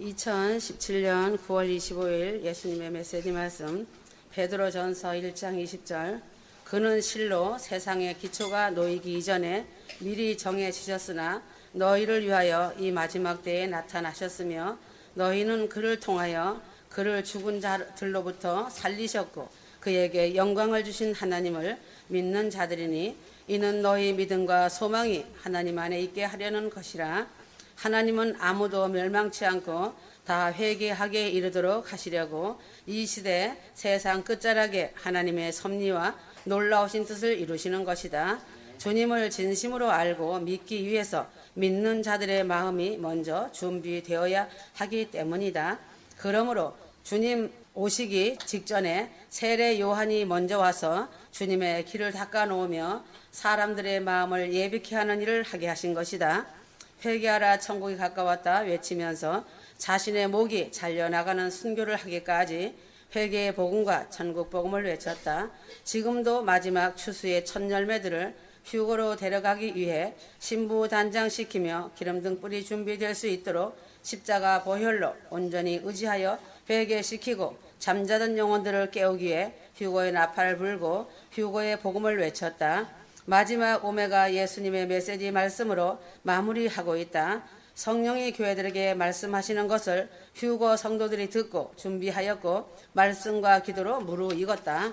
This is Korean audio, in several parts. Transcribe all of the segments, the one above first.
2017년 9월 25일 예수님의 메시지 말씀 베드로전서 1장 20절. 그는 실로 세상의 기초가 놓이기 이전에 미리 정해지셨으나 너희를 위하여 이 마지막 때에 나타나셨으며 너희는 그를 통하여 그를 죽은 자들로부터 살리셨고 그에게 영광을 주신 하나님을 믿는 자들이니 이는 너희 믿음과 소망이 하나님 안에 있게 하려는 것이라. 하나님은 아무도 멸망치 않고 다 회개하게 이르도록 하시려고 이 시대 세상 끝자락에 하나님의 섭리와 놀라우신 뜻을 이루시는 것이다. 주님을 진심으로 알고 믿기 위해서 믿는 자들의 마음이 먼저 준비되어야 하기 때문이다. 그러므로 주님 오시기 직전에 세례 요한이 먼저 와서 주님의 길을 닦아 놓으며 사람들의 마음을 예비케 하는 일을 하게 하신 것이다. 회개하라 천국이 가까웠다 외치면서 자신의 목이 잘려나가는 순교를 하기까지 회개의 복음과 천국 복음을 외쳤다. 지금도 마지막 추수의 첫 열매들을 휴거로 데려가기 위해 신부 단장시키며 기름등 뿌리 준비될 수 있도록 십자가 보혈로 온전히 의지하여 회개시키고 잠자던 영혼들을 깨우기 위해 휴거의 나팔을 불고 휴거의 복음을 외쳤다. 마지막 오메가 예수님의 메시지 말씀으로 마무리하고 있다. 성령이 교회들에게 말씀하시는 것을 휴거 성도들이 듣고 준비하였고 말씀과 기도로 무르익었다.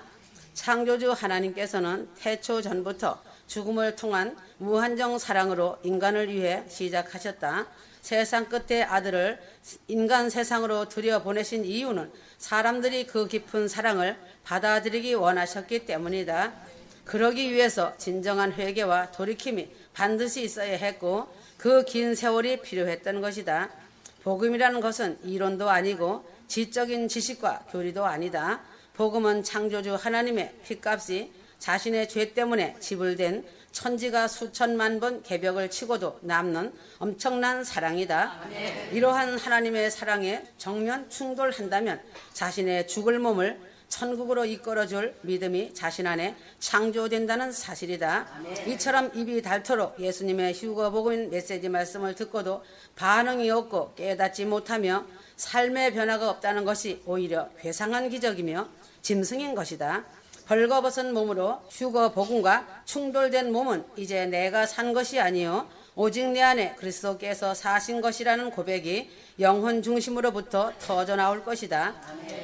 창조주 하나님께서는 태초 전부터 죽음을 통한 무한정 사랑으로 인간을 위해 시작하셨다. 세상 끝에 아들을 인간 세상으로 들여보내신 이유는 사람들이 그 깊은 사랑을 받아들이기 원하셨기 때문이다. 그러기 위해서 진정한 회개와 돌이킴이 반드시 있어야 했고 그 긴 세월이 필요했던 것이다. 복음이라는 것은 이론도 아니고 지적인 지식과 교리도 아니다. 복음은 창조주 하나님의 핏값이 자신의 죄 때문에 지불된 천지가 수천만 번 개벽을 치고도 남는 엄청난 사랑이다. 이러한 하나님의 사랑에 정면 충돌한다면 자신의 죽을 몸을 천국으로 이끌어줄 믿음이 자신 안에 창조된다는 사실이다. 이처럼 입이 닳도록 예수님의 휴거 복음 메시지 말씀을 듣고도 반응이 없고 깨닫지 못하며 삶의 변화가 없다는 것이 오히려 괴상한 기적이며 짐승인 것이다. 벌거벗은 몸으로 휴거 복음과 충돌된 몸은 이제 내가 산 것이 아니요 오직 내 안에 그리스도께서 사신 것이라는 고백이 영혼 중심으로부터 터져 나올 것이다.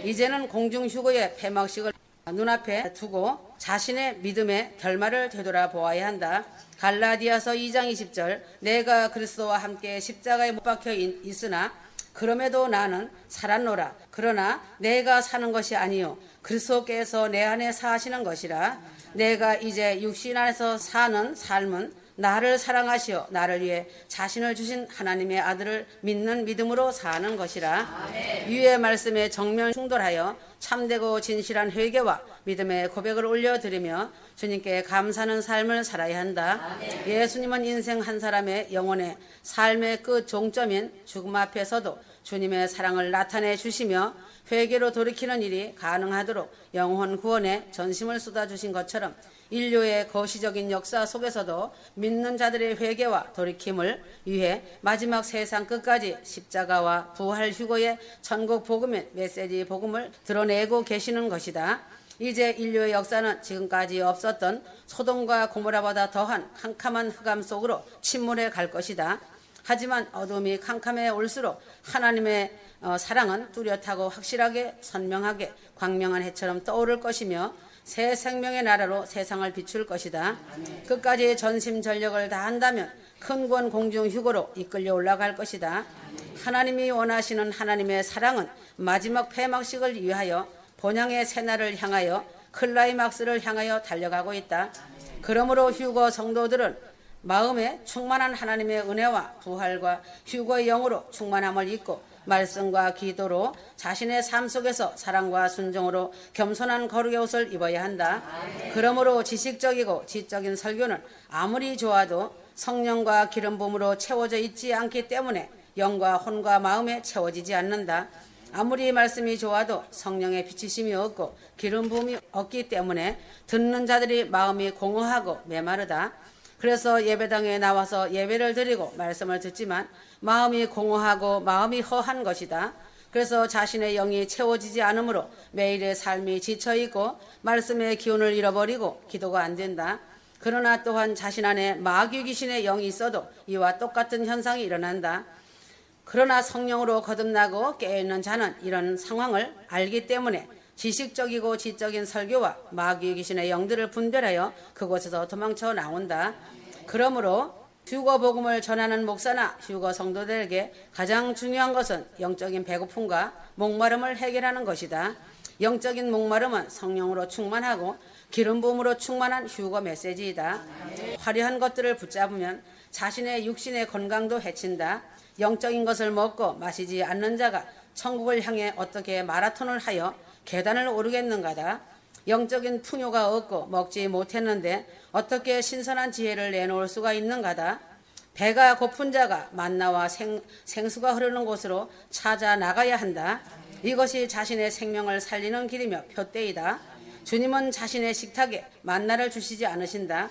이제는 공중휴거의 폐막식을 눈앞에 두고 자신의 믿음의 결말을 되돌아보아야 한다. 갈라디아서 2장 20절. 내가 그리스도와 함께 십자가에 못 박혀 있으나 그럼에도 나는 살았노라. 그러나 내가 사는 것이 아니요 그리스도께서 내 안에 사시는 것이라. 내가 이제 육신 안에서 사는 삶은 나를 사랑하시어 나를 위해 자신을 주신 하나님의 아들을 믿는 믿음으로 사는 것이라. 위의 말씀에 정면 충돌하여 참되고 진실한 회개와 믿음의 고백을 올려드리며 주님께 감사하는 삶을 살아야 한다. 예수님은 인생 한 사람의 영혼의 삶의 끝 종점인 죽음 앞에서도 주님의 사랑을 나타내 주시며 회개로 돌이키는 일이 가능하도록 영혼 구원에 전심을 쏟아주신 것처럼 인류의 거시적인 역사 속에서도 믿는 자들의 회개와 돌이킴을 위해 마지막 세상 끝까지 십자가와 부활 휴거의 천국 복음의 메시지 복음을 드러내고 계시는 것이다. 이제 인류의 역사는 지금까지 없었던 소돔과 고모라보다 더한 캄캄한 흑암 속으로 침몰해 갈 것이다. 하지만 어둠이 캄캄해 올수록 하나님의 사랑은 뚜렷하고 확실하게 선명하게 광명한 해처럼 떠오를 것이며 새 생명의 나라로 세상을 비출 것이다. 끝까지 전심전력을 다한다면 큰 권 공중 휴거로 이끌려 올라갈 것이다. 하나님이 원하시는 하나님의 사랑은 마지막 폐막식을 위하여 본향의 새날을 향하여 클라이막스를 향하여 달려가고 있다. 그러므로 휴거 성도들은 마음에 충만한 하나님의 은혜와 부활과 휴거의 영으로 충만함을 잊고 말씀과 기도로 자신의 삶 속에서 사랑과 순종으로 겸손한 거룩의 옷을 입어야 한다. 그러므로 지식적이고 지적인 설교는 아무리 좋아도 성령과 기름 부음으로 채워져 있지 않기 때문에 영과 혼과 마음에 채워지지 않는다. 아무리 말씀이 좋아도 성령의 비치심이 없고 기름 부음이 없기 때문에 듣는 자들이 마음이 공허하고 메마르다. 그래서 예배당에 나와서 예배를 드리고 말씀을 듣지만 마음이 공허하고 마음이 허한 것이다. 그래서 자신의 영이 채워지지 않으므로 매일의 삶이 지쳐있고 말씀의 기운을 잃어버리고 기도가 안 된다. 그러나 또한 자신 안에 마귀 귀신의 영이 있어도 이와 똑같은 현상이 일어난다. 그러나 성령으로 거듭나고 깨어있는 자는 이런 상황을 알기 때문에 지식적이고 지적인 설교와 마귀 귀신의 영들을 분별하여 그곳에서 도망쳐 나온다. 그러므로 휴거 복음을 전하는 목사나 휴거 성도들에게 가장 중요한 것은 영적인 배고픔과 목마름을 해결하는 것이다. 영적인 목마름은 성령으로 충만하고 기름 부음으로 충만한 휴거 메시지이다. 화려한 것들을 붙잡으면 자신의 육신의 건강도 해친다. 영적인 것을 먹고 마시지 않는 자가 천국을 향해 어떻게 마라톤을 하여 계단을 오르겠는가다. 영적인 풍요가 없고 먹지 못했는데 어떻게 신선한 지혜를 내놓을 수가 있는가다. 배가 고픈 자가 만나와 생수가 흐르는 곳으로 찾아 나가야 한다. 이것이 자신의 생명을 살리는 길이며 표대이다. 주님은 자신의 식탁에 만나를 주시지 않으신다.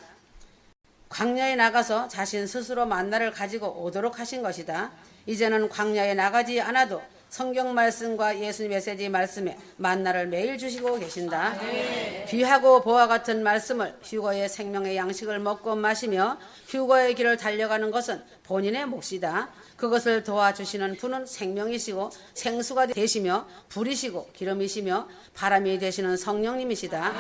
광야에 나가서 자신 스스로 만나를 가지고 오도록 하신 것이다. 이제는 광야에 나가지 않아도 성경 말씀과 예수님 메시지 말씀에 만나를 매일 주시고 계신다. 귀하고 보와 같은 말씀을 휴거의 생명의 양식을 먹고 마시며 휴거의 길을 달려가는 것은 본인의 몫이다. 그것을 도와주시는 분은 생명이시고 생수가 되시며 불이시고 기름이시며 바람이 되시는 성령님이시다.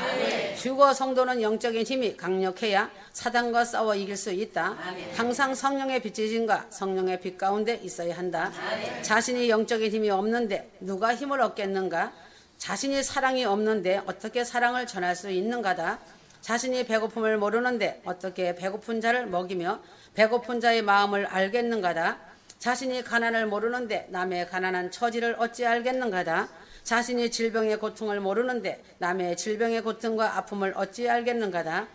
휴거 성도는 영적인 힘이 강력해야 사단과 싸워 이길 수 있다. 항상 성령의 빛이신과 성령의 빛 가운데 있어야 한다. 자신이 영적인 힘이 없는데 누가 힘을 얻겠는가? 자신이 사랑이 없는데 어떻게 사랑을 전할 수 있는가다. 자신이 배고픔을 모르는데 어떻게 배고픈 자를 먹이며 배고픈 자의 마음을 알겠는가다. 자신이 가난을 모르는데 남의 가난한 처지를 어찌 알겠는가다. 자신이 질병의 고통을 모르는데 남의 질병의 고통과 아픔을 어찌 알겠는가다.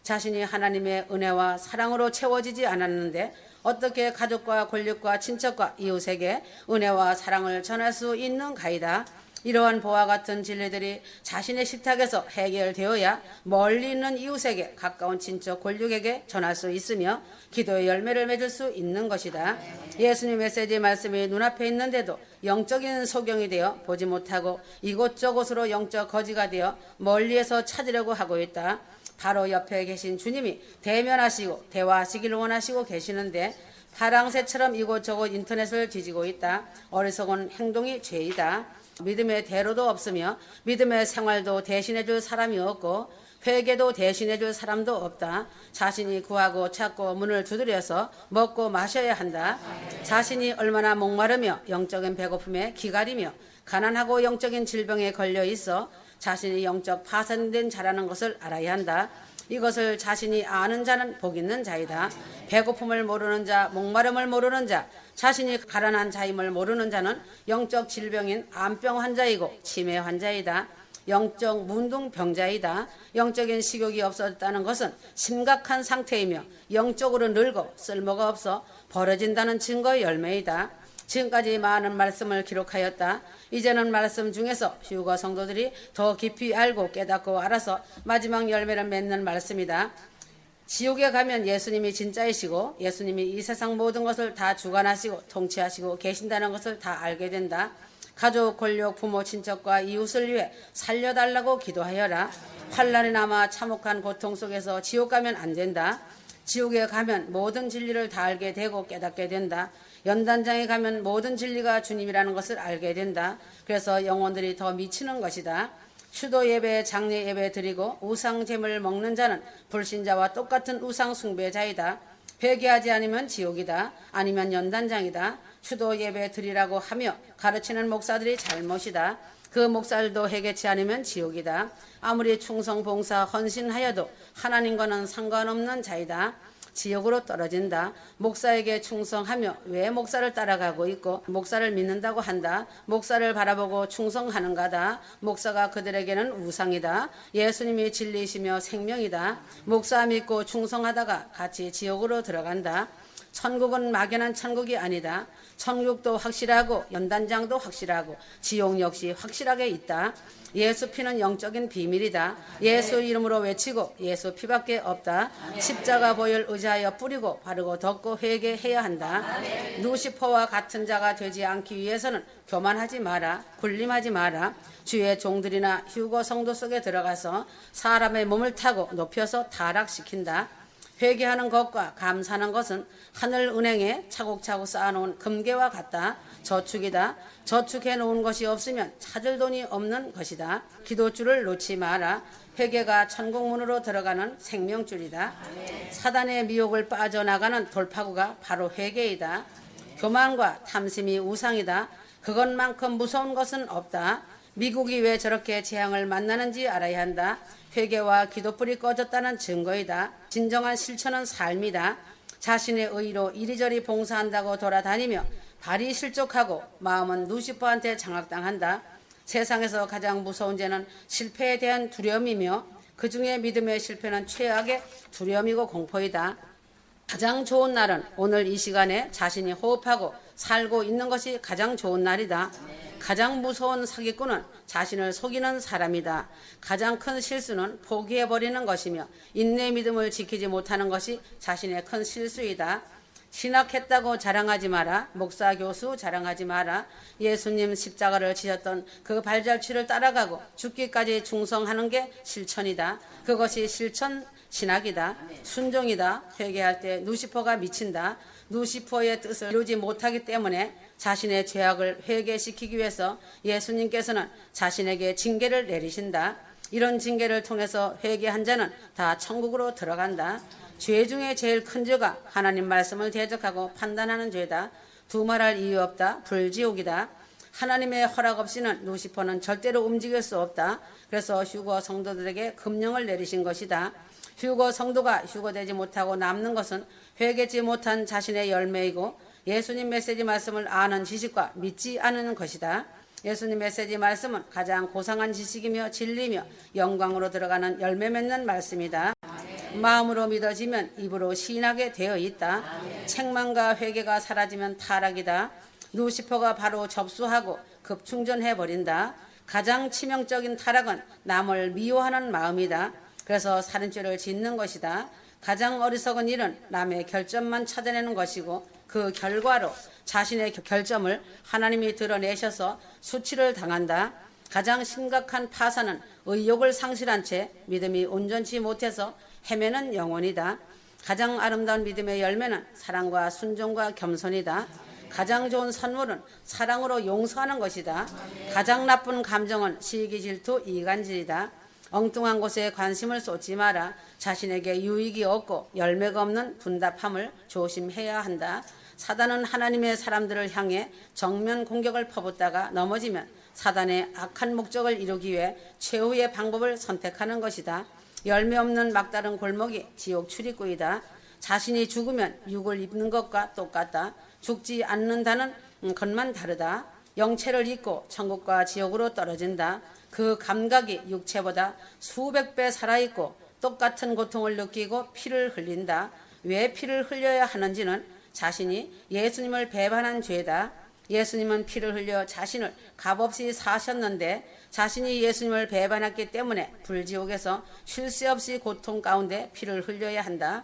자신이 하나님의 은혜와 사랑으로 채워지지 않았는데 어떻게 가족과 권력과 친척과 이웃에게 은혜와 사랑을 전할 수 있는가이다. 이러한 보와 같은 진리들이 자신의 식탁에서 해결되어야 멀리 있는 이웃에게 가까운 친척 권력에게 전할 수 있으며 기도의 열매를 맺을 수 있는 것이다. 예수님 메시지 말씀이 눈앞에 있는데도 영적인 소경이 되어 보지 못하고 이곳저곳으로 영적 거지가 되어 멀리에서 찾으려고 하고 있다. 바로 옆에 계신 주님이 대면하시고 대화하시기를 원하시고 계시는데 파랑새처럼 이곳저곳 인터넷을 뒤지고 있다. 어리석은 행동이 죄이다. 믿음의 대로도 없으며 믿음의 생활도 대신해줄 사람이 없고 회개도 대신해줄 사람도 없다. 자신이 구하고 찾고 문을 두드려서 먹고 마셔야 한다. 자신이 얼마나 목마르며 영적인 배고픔에 기다리며 가난하고 영적인 질병에 걸려 있어 자신이 영적 파산된 자라는 것을 알아야 한다. 이것을 자신이 아는 자는 복 있는 자이다. 배고픔을 모르는 자, 목마름을 모르는 자, 자신이 가난한 자임을 모르는 자는 영적 질병인 암병 환자이고 치매 환자이다. 영적 문둥병자이다. 영적인 식욕이 없었다는 것은 심각한 상태이며 영적으로 늙어 쓸모가 없어 벌어진다는 증거의 열매이다. 지금까지 많은 말씀을 기록하였다. 이제는 말씀 중에서 휴거 성도들이 더 깊이 알고 깨닫고 알아서 마지막 열매를 맺는 말씀이다. 지옥에 가면 예수님이 진짜이시고 예수님이 이 세상 모든 것을 다 주관하시고 통치하시고 계신다는 것을 다 알게 된다. 가족, 권력, 부모, 친척과 이웃을 위해 살려달라고 기도하여라. 환난에 남아 참혹한 고통 속에서 지옥 가면 안 된다. 지옥에 가면 모든 진리를 다 알게 되고 깨닫게 된다. 연단장에 가면 모든 진리가 주님이라는 것을 알게 된다. 그래서 영혼들이 더 미치는 것이다. 추도 예배, 장례 예배 드리고 우상 제물을 먹는 자는 불신자와 똑같은 우상 숭배자이다. 회개하지 않으면 지옥이다. 아니면 연단장이다. 추도 예배 드리라고 하며 가르치는 목사들이 잘못이다. 그 목사들도 회개치 않으면 지옥이다. 아무리 충성, 봉사, 헌신하여도 하나님과는 상관없는 자이다. 지옥으로 떨어진다. 목사에게 충성하며 왜 목사를 따라가고 있고 목사를 믿는다고 한다. 목사를 바라보고 충성하는가다. 목사가 그들에게는 우상이다. 예수님이 진리이시며 생명이다. 목사 믿고 충성하다가 같이 지옥으로 들어간다. 천국은 막연한 천국이 아니다. 천국도 확실하고 연단장도 확실하고 지옥 역시 확실하게 있다. 예수 피는 영적인 비밀이다. 예수 이름으로 외치고 예수 피밖에 없다. 십자가 보혈 의지하여 뿌리고 바르고 덮고 회개해야 한다. 루시퍼와 같은 자가 되지 않기 위해서는 교만하지 마라. 군림하지 마라. 주의 종들이나 휴거 성도 속에 들어가서 사람의 몸을 타고 높여서 타락시킨다. 회개하는 것과 감사하는 것은 하늘 은행에 차곡차곡 쌓아놓은 금괴와 같다. 저축이다. 저축해 놓은 것이 없으면 찾을 돈이 없는 것이다. 기도줄을 놓지 마라. 회개가 천국문으로 들어가는 생명줄이다. 사단의 미혹을 빠져나가는 돌파구가 바로 회개이다. 교만과 탐심이 우상이다. 그것만큼 무서운 것은 없다. 미국이 왜 저렇게 재앙을 만나는지 알아야 한다. 회개와 기도불이 꺼졌다는 증거이다. 진정한 실천은 삶이다. 자신의 의로 이리저리 봉사한다고 돌아다니며 발이 실족하고 마음은 루시퍼한테 장악당한다. 세상에서 가장 무서운 죄는 실패에 대한 두려움이며 그 중에 믿음의 실패는 최악의 두려움이고 공포이다. 가장 좋은 날은 오늘 이 시간에 자신이 호흡하고 살고 있는 것이 가장 좋은 날이다. 가장 무서운 사기꾼은 자신을 속이는 사람이다. 가장 큰 실수는 포기해버리는 것이며 인내 믿음을 지키지 못하는 것이 자신의 큰 실수이다. 신학했다고 자랑하지 마라. 목사 교수 자랑하지 마라. 예수님 십자가를 지셨던 그 발자취를 따라가고 죽기까지 충성하는 게 실천이다. 그것이 실천 신학이다. 순종이다. 회개할 때 루시퍼가 미친다. 루시퍼의 뜻을 이루지 못하기 때문에 자신의 죄악을 회개시키기 위해서 예수님께서는 자신에게 징계를 내리신다. 이런 징계를 통해서 회개한 자는 다 천국으로 들어간다. 죄 중에 제일 큰 죄가 하나님 말씀을 대적하고 판단하는 죄다. 두말할 이유 없다. 불지옥이다. 하나님의 허락 없이는 루시퍼는 절대로 움직일 수 없다. 그래서 휴거 성도들에게 금령을 내리신 것이다. 휴거 성도가 휴거되지 못하고 남는 것은 회개치 못한 자신의 열매이고 예수님 메시지 말씀을 아는 지식과 믿지 않은 것이다. 예수님 메시지 말씀은 가장 고상한 지식이며 진리며 영광으로 들어가는 열매 맺는 말씀이다. 마음으로 믿어지면 입으로 시인하게 되어 있다. 책망과 회개가 사라지면 타락이다. 루시퍼가 바로 접수하고 급충전해버린다. 가장 치명적인 타락은 남을 미워하는 마음이다. 그래서 살인죄를 짓는 것이다. 가장 어리석은 일은 남의 결점만 찾아내는 것이고 그 결과로 자신의 결점을 하나님이 드러내셔서 수치를 당한다. 가장 심각한 파산은 의욕을 상실한 채 믿음이 온전치 못해서 헤매는 영혼이다. 가장 아름다운 믿음의 열매는 사랑과 순종과 겸손이다. 가장 좋은 선물은 사랑으로 용서하는 것이다. 가장 나쁜 감정은 시기, 질투, 이간질이다. 엉뚱한 곳에 관심을 쏟지 마라. 자신에게 유익이 없고 열매가 없는 분답함을 조심해야 한다. 사단은 하나님의 사람들을 향해 정면 공격을 퍼붓다가 넘어지면 사단의 악한 목적을 이루기 위해 최후의 방법을 선택하는 것이다. 열매 없는 막다른 골목이 지옥 출입구이다. 자신이 죽으면 육을 입는 것과 똑같다. 죽지 않는다는 것만 다르다. 영체를 잊고 천국과 지옥으로 떨어진다. 그 감각이 육체보다 수백 배 살아있고 똑같은 고통을 느끼고 피를 흘린다. 왜 피를 흘려야 하는지는 자신이 예수님을 배반한 죄다. 예수님은 피를 흘려 자신을 값없이 사셨는데 자신이 예수님을 배반했기 때문에 불지옥에서 쉴 새 없이 고통 가운데 피를 흘려야 한다.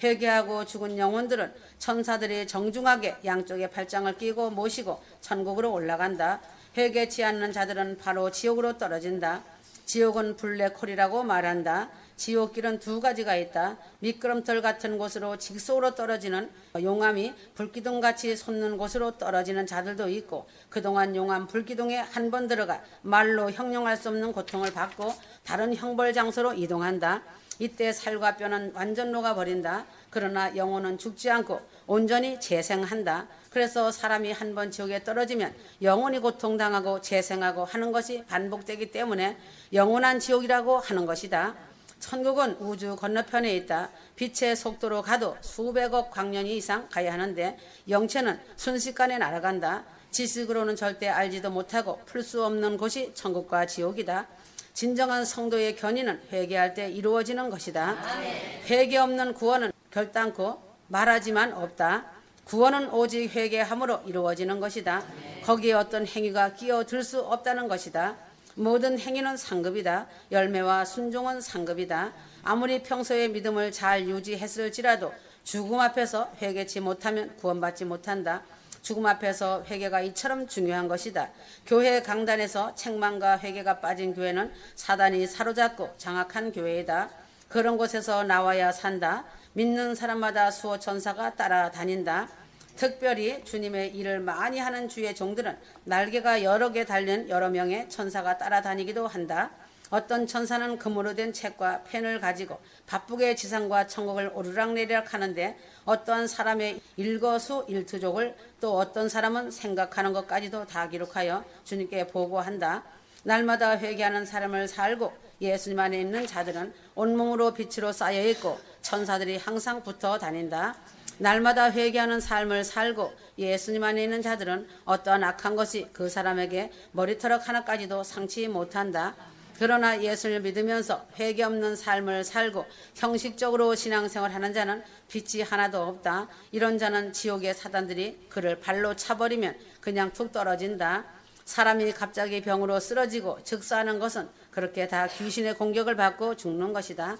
회개하고 죽은 영혼들은 천사들이 정중하게 양쪽에 팔짱을 끼고 모시고 천국으로 올라간다. 회개치 않는 자들은 바로 지옥으로 떨어진다. 지옥은 블랙홀이라고 말한다. 지옥길은 두 가지가 있다. 미끄럼틀 같은 곳으로 직속으로 떨어지는 용암이 불기둥같이 솟는 곳으로 떨어지는 자들도 있고 그동안 용암 불기둥에 한 번 들어가 말로 형용할 수 없는 고통을 받고 다른 형벌 장소로 이동한다. 이때 살과 뼈는 완전 녹아버린다. 그러나 영혼은 죽지 않고 온전히 재생한다. 그래서 사람이 한 번 지옥에 떨어지면 영원히 고통당하고 재생하고 하는 것이 반복되기 때문에 영원한 지옥이라고 하는 것이다. 천국은 우주 건너편에 있다. 빛의 속도로 가도 수백억 광년이 이상 가야 하는데 영체는 순식간에 날아간다. 지식으로는 절대 알지도 못하고 풀 수 없는 곳이 천국과 지옥이다. 진정한 성도의 견인은 회개할 때 이루어지는 것이다. 회개 없는 구원은 결단코 말하지만 없다. 구원은 오직 회개함으로 이루어지는 것이다. 거기에 어떤 행위가 끼어들 수 없다는 것이다. 모든 행위는 상급이다. 열매와 순종은 상급이다. 아무리 평소에 믿음을 잘 유지했을지라도 죽음 앞에서 회개치 못하면 구원받지 못한다. 죽음 앞에서 회개가 이처럼 중요한 것이다. 교회 강단에서 책망과 회개가 빠진 교회는 사단이 사로잡고 장악한 교회이다. 그런 곳에서 나와야 산다. 믿는 사람마다 수호 천사가 따라다닌다. 특별히 주님의 일을 많이 하는 주의 종들은 날개가 여러 개 달린 여러 명의 천사가 따라다니기도 한다. 어떤 천사는 금으로 된 책과 펜을 가지고 바쁘게 지상과 천국을 오르락내리락 하는데 어떠한 사람의 일거수일투족을 또 어떤 사람은 생각하는 것까지도 다 기록하여 주님께 보고한다. 날마다 회개하는 사람을 살고 예수님 안에 있는 자들은 온몸으로 빛으로 쌓여있고 천사들이 항상 붙어 다닌다. 날마다 회개하는 삶을 살고 예수님 안에 있는 자들은 어떠한 악한 것이 그 사람에게 머리털럭 하나까지도 상치 못한다. 그러나 예수를 믿으면서 회개 없는 삶을 살고 형식적으로 신앙생활 하는 자는 빛이 하나도 없다. 이런 자는 지옥의 사단들이 그를 발로 차버리면 그냥 툭 떨어진다. 사람이 갑자기 병으로 쓰러지고 즉사하는 것은 그렇게 다 귀신의 공격을 받고 죽는 것이다.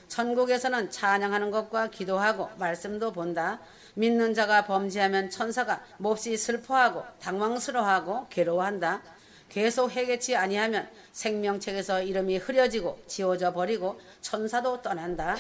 천국에서는 찬양하는 것과 기도하고 말씀도 본다. 믿는 자가 범죄하면 천사가 몹시 슬퍼하고 당황스러워하고 괴로워한다. 계속 회개치 아니하면 생명책에서 이름이 흐려지고 지워져 버리고 천사도 떠난다.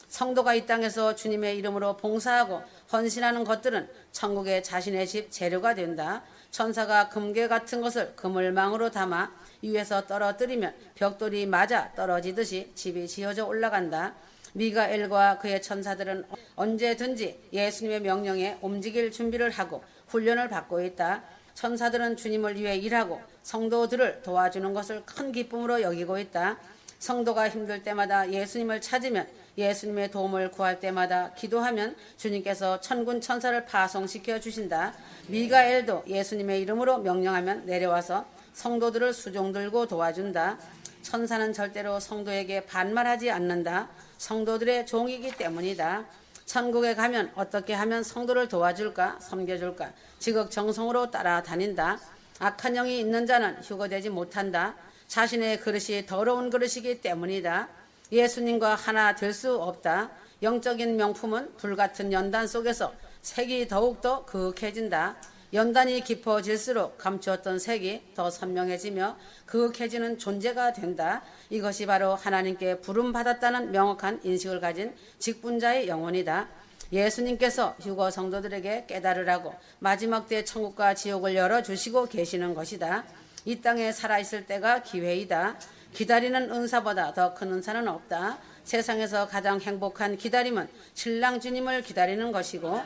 성도가 이 땅에서 주님의 이름으로 봉사하고 헌신하는 것들은 천국의 자신의 집 재료가 된다. 천사가 금괴 같은 것을 그물망으로 담아 위에서 떨어뜨리면 벽돌이 맞아 떨어지듯이 집이 지어져 올라간다. 미가엘과 그의 천사들은 언제든지 예수님의 명령에 움직일 준비를 하고 훈련을 받고 있다. 천사들은 주님을 위해 일하고 성도들을 도와주는 것을 큰 기쁨으로 여기고 있다. 성도가 힘들 때마다 예수님을 찾으면 예수님의 도움을 구할 때마다 기도하면 주님께서 천군 천사를 파송시켜 주신다. 미가엘도 예수님의 이름으로 명령하면 내려와서 성도들을 수종 들고 도와준다. 천사는 절대로 성도에게 반말하지 않는다. 성도들의 종이기 때문이다. 천국에 가면 어떻게 하면 성도를 도와줄까 섬겨줄까 지극정성으로 따라다닌다. 악한 영이 있는 자는 휴거되지 못한다. 자신의 그릇이 더러운 그릇이기 때문이다. 예수님과 하나 될 수 없다. 영적인 명품은 불같은 연단 속에서 색이 더욱더 그윽해진다. 연단이 깊어질수록 감추었던 색이 더 선명해지며 그윽해지는 존재가 된다. 이것이 바로 하나님께 부름받았다는 명확한 인식을 가진 직분자의 영혼이다. 예수님께서 휴거 성도들에게 깨달으라고 마지막 때 천국과 지옥을 열어주시고 계시는 것이다. 이 땅에 살아있을 때가 기회이다. 기다리는 은사보다 더 큰 은사는 없다. 세상에서 가장 행복한 기다림은 신랑 주님을 기다리는 것이고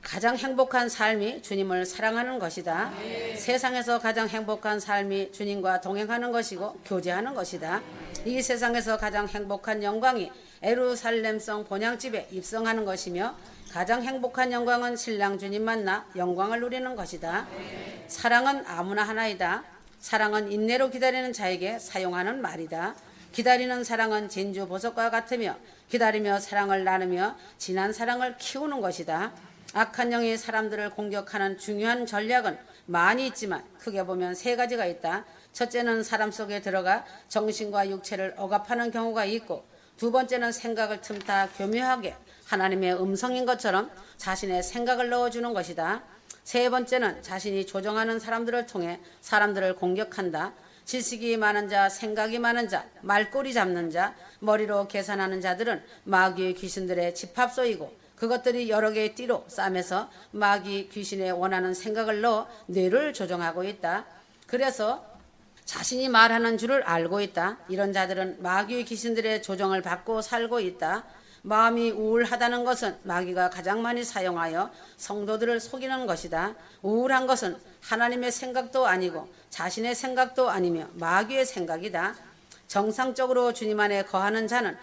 가장 행복한 삶이 주님을 사랑하는 것이다. 세상에서 가장 행복한 삶이 주님과 동행하는 것이고 교제하는 것이다. 이 세상에서 가장 행복한 영광이 예루살렘성 본향집에 입성하는 것이며 가장 행복한 영광은 신랑 주님 만나 영광을 누리는 것이다. 사랑은 아무나 하나이다. 사랑은 인내로 기다리는 자에게 사용하는 말이다. 기다리는 사랑은 진주 보석과 같으며 기다리며 사랑을 나누며 진한 사랑을 키우는 것이다. 악한 영이 사람들을 공격하는 중요한 전략은 많이 있지만 크게 보면 세 가지가 있다. 첫째는 사람 속에 들어가 정신과 육체를 억압하는 경우가 있고 두 번째는 생각을 틈타 교묘하게 하나님의 음성인 것처럼 자신의 생각을 넣어주는 것이다. 세 번째는 자신이 조종하는 사람들을 통해 사람들을 공격한다. 지식이 많은 자, 생각이 많은 자, 말꼬리 잡는 자, 머리로 계산하는 자들은 마귀의 귀신들의 집합소이고 그것들이 여러 개의 띠로 싸매서 마귀 귀신의 원하는 생각을 넣어 뇌를 조종하고 있다. 그래서 자신이 말하는 줄을 알고 있다. 이런 자들은 마귀의 귀신들의 조종을 받고 살고 있다. 마음이 우울하다는 것은 마귀가 가장 많이 사용하여 성도들을 속이는 것이다. 우울한 것은 하나님의 생각도 아니고 자신의 생각도 아니며 마귀의 생각이다. 정상적으로 주님 안에 거하는 자는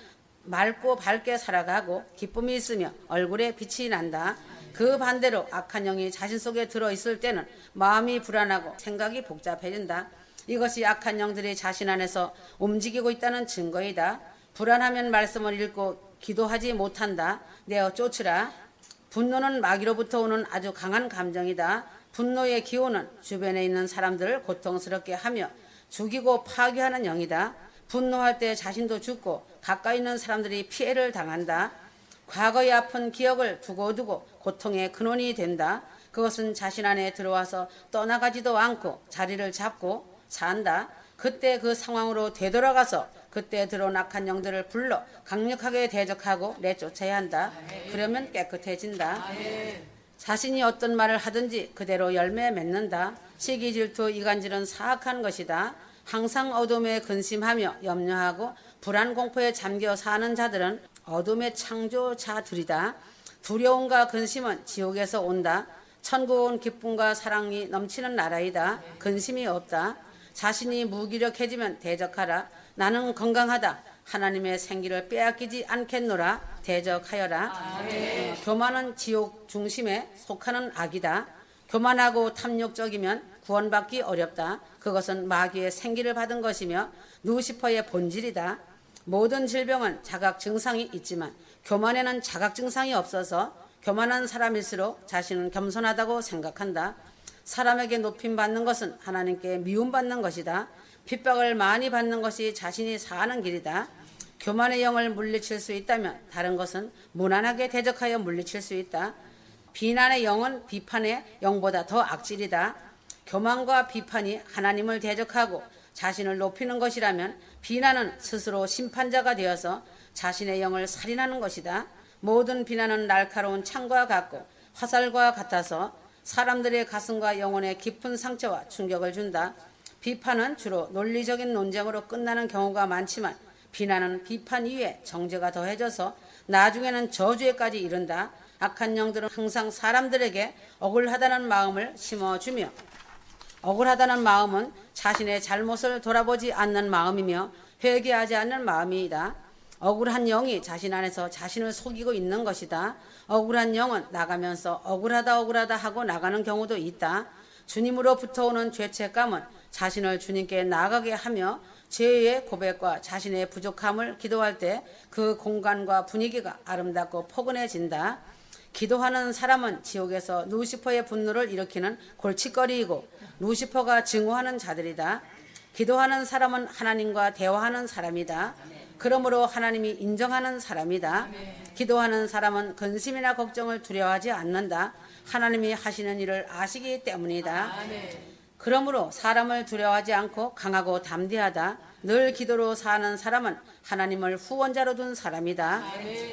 맑고 밝게 살아가고 기쁨이 있으며 얼굴에 빛이 난다. 그 반대로 악한 영이 자신 속에 들어있을 때는 마음이 불안하고 생각이 복잡해진다. 이것이 악한 영들이 자신 안에서 움직이고 있다는 증거이다. 불안하면 말씀을 읽고 기도하지 못한다. 내어 쫓으라. 분노는 마귀로부터 오는 아주 강한 감정이다. 분노의 기호는 주변에 있는 사람들을 고통스럽게 하며 죽이고 파괴하는 영이다. 분노할 때 자신도 죽고 가까이 있는 사람들이 피해를 당한다. 과거의 아픈 기억을 두고두고 고통의 근원이 된다. 그것은 자신 안에 들어와서 떠나가지도 않고 자리를 잡고 산다. 그때 그 상황으로 되돌아가서 그때 들어온 악한 영들을 불러 강력하게 대적하고 내쫓아야 한다. 그러면 깨끗해진다. 자신이 어떤 말을 하든지 그대로 열매 맺는다. 시기, 질투, 이간질은 사악한 것이다. 항상 어둠에 근심하며 염려하고 불안 공포에 잠겨 사는 자들은 어둠의 창조자들이다. 두려움과 근심은 지옥에서 온다. 천국은 기쁨과 사랑이 넘치는 나라이다. 근심이 없다. 자신이 무기력해지면 대적하라. 나는 건강하다. 하나님의 생기를 빼앗기지 않겠노라. 대적하여라. 교만은 지옥 중심에 속하는 악이다. 교만하고 탐욕적이면 구원받기 어렵다. 그것은 마귀의 생기를 받은 것이며 루시퍼의 본질이다. 모든 질병은 자각 증상이 있지만 교만에는 자각 증상이 없어서 교만한 사람일수록 자신은 겸손하다고 생각한다. 사람에게 높임받는 것은 하나님께 미움받는 것이다. 핍박을 많이 받는 것이 자신이 사는 길이다. 교만의 영을 물리칠 수 있다면 다른 것은 무난하게 대적하여 물리칠 수 있다. 비난의 영은 비판의 영보다 더 악질이다. 교만과 비판이 하나님을 대적하고 자신을 높이는 것이라면 비난은 스스로 심판자가 되어서 자신의 영을 살인하는 것이다. 모든 비난은 날카로운 창과 같고 화살과 같아서 사람들의 가슴과 영혼에 깊은 상처와 충격을 준다. 비판은 주로 논리적인 논쟁으로 끝나는 경우가 많지만 비난은 비판 이외에 정죄가 더해져서 나중에는 저주에까지 이른다. 악한 영들은 항상 사람들에게 억울하다는 마음을 심어주며 억울하다는 마음은 자신의 잘못을 돌아보지 않는 마음이며 회개하지 않는 마음이다. 억울한 영이 자신 안에서 자신을 속이고 있는 것이다. 억울한 영은 나가면서 억울하다 하고 나가는 경우도 있다. 주님으로부터 오는 죄책감은 자신을 주님께 나아가게 하며 죄의 고백과 자신의 부족함을 기도할 때 그 공간과 분위기가 아름답고 포근해진다. 기도하는 사람은 지옥에서 루시퍼의 분노를 일으키는 골칫거리이고 루시퍼가 증오하는 자들이다. 기도하는 사람은 하나님과 대화하는 사람이다. 그러므로 하나님이 인정하는 사람이다. 기도하는 사람은 근심이나 걱정을 두려워하지 않는다. 하나님이 하시는 일을 아시기 때문이다. 그러므로 사람을 두려워하지 않고 강하고 담대하다. 늘 기도로 사는 사람은 하나님을 후원자로 둔 사람이다.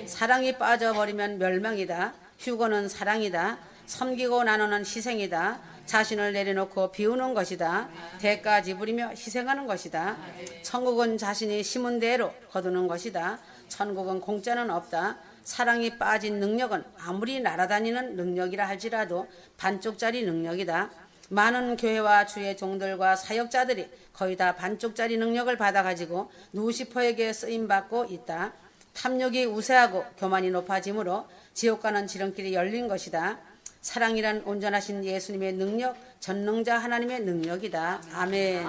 사랑이 빠져버리면 멸망이다. 휴거는 사랑이다. 섬기고 나누는 희생이다. 자신을 내려놓고 비우는 것이다. 대가 지불이며 희생하는 것이다. 천국은 자신이 심은 대로 거두는 것이다. 천국은 공짜는 없다. 사랑이 빠진 능력은 아무리 날아다니는 능력이라 할지라도 반쪽짜리 능력이다. 많은 교회와 주의 종들과 사역자들이 거의 다 반쪽짜리 능력을 받아가지고 루시퍼에게 쓰임받고 있다. 탐욕이 우세하고 교만이 높아지므로 지옥 가는 지름길이 열린 것이다. 사랑이란 온전하신 예수님의 능력, 전능자 하나님의 능력이다. 아멘.